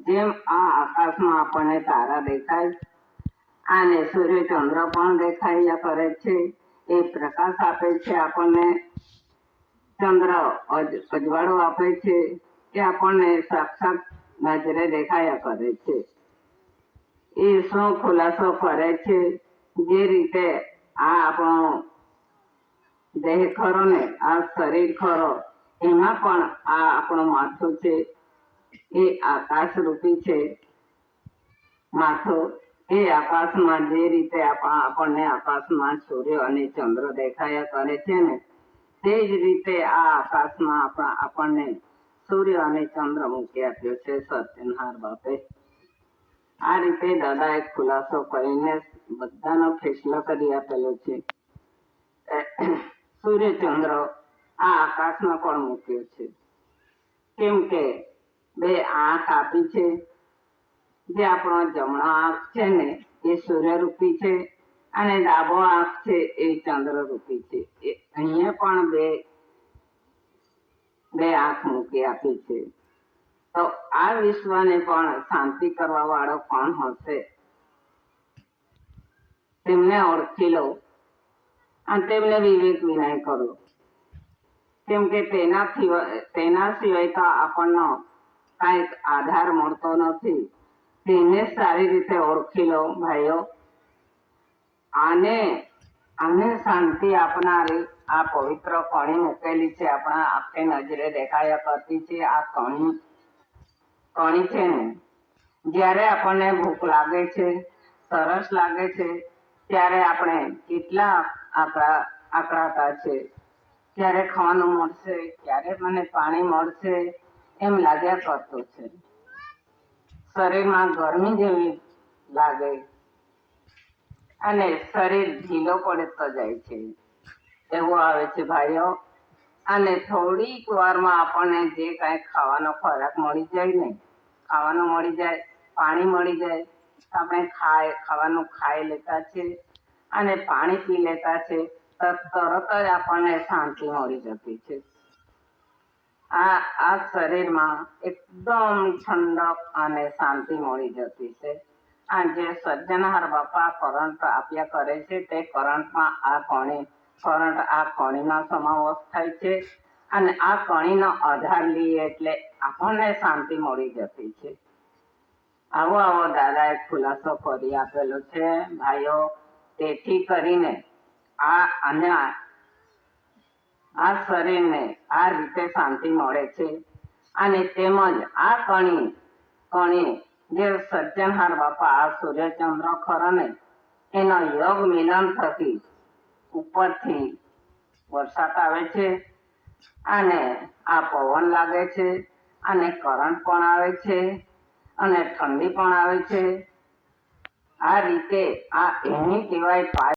જેમ આ આકાશમાં આપણને તારા દેખાય અને સૂર્ય ચંદ્ર પણ દેખાયા કરે છે, એ પ્રકાશ આપે છે આપણને. ચંદ્ર અજવાળો આપે છે, એ આપણને સાક્ષાત નજરે દેખાયા કરે છે. એ શું ખુલાસો કરે છે, જે રીતે આ આપણો દેહ ખરો ને, આ શરીર ખરો, એમાં પણ આ આપણું માથું છે એ આકાશ રૂપી છે. માથું એ આકાશમાં જે રીતે આપણને આકાશમાં સૂર્ય અને ચંદ્ર દેખાયા કરે છે ને, તે જ રીતે આ આકાશમાં આપણને સૂર્ય અને ચંદ્ર મૂકી આપ્યો છે સર્જનહાર બાપે. આ રીતે દાદાએ ખુલાસો કરીને બધાનો ફેસલો કરી આપેલો છે. સૂર્ય ચંદ્ર આ આકાશમાં પણ મૂક્યો છે, કેમ કે બે આંખ આપી છે. જે આપણો જમણો આંખ છે ને એ સૂર્યરૂપી છે, અને ડાબો આંખ છે એ ચંદ્રરૂપી છે. અહીંયા પણ બે આંખ મૂકી આપી છે. તો આ વિશ્વને પણ શાંતિ કરવા વાળો કોણ હશે, તેમને ઓળખી લો અને તેમને વિવેક વિનય કરો. કેમ કે તેના સિવાય તો આપણનો કાંઈક આધાર મળતો નથી. તેને સારી રીતે ઓળખી લો ભાઈઓ. આને શાંતિ આપનારી આ પવિત્ર કણી મૂકેલી છે, આપણા આંખે નજરે દેખાયા કરતી છે. આ કણી છે ને, જ્યારે આપણને ભૂખ લાગે છે, તરસ લાગે છે, ત્યારે આપણે કેટલા આકળાતા છે. ક્યારે ખાવાનું મળશે, ક્યારે મને પાણી મળશે, એમ લાગ્યા કરતું છે. શરીરમાં ગરમી જેવી લાગે અને શરીર ઢીલો પડતો જાય છે, એવું આવે છે ભાઈઓ. અને થોડીક વારમાં આપણને જે કાંઈ ખાવાનો ખોરાક મળી જાય ને, ખાવાનું મળી જાય, પાણી મળી જાય, આપણે ખાવાનું ખાઈ લેતા છે અને પાણી પી લેતા છે, તરત જ આપણને શાંતિ મળી જતી છે. આ શરીરમાં એકદમ ઠંડક અને શાંતિ મળી જતી છે. આ જે સર્જનહાર બાપા કરંટ આપ્યા કરે છે, તે કરંટમાં આ કણીમાં સમાવેશ થાય છે. અને આ કણીનો આધાર લઈએ એટલે આપણને શાંતિ મળી જતી છે. આવો દાદાએ ખુલાસો કરી આપેલો છે ભાઈઓ. તેથી કરીને આ શરીરને આ રીતે શાંતિ મળે છે. અને તેમજ આ કણી જે સર્જનહાર બાપા આ સૂર્યચંદ્ર ખરો ને, એનો યોગ મિલન થકી ઉપરથી વરસાદ આવે છે, અને આ પવન લાગે છે, અને કરંટ પણ આવે છે, અને ઠંડી પણ આવે છે. આ રીતે આ એની કહેવાય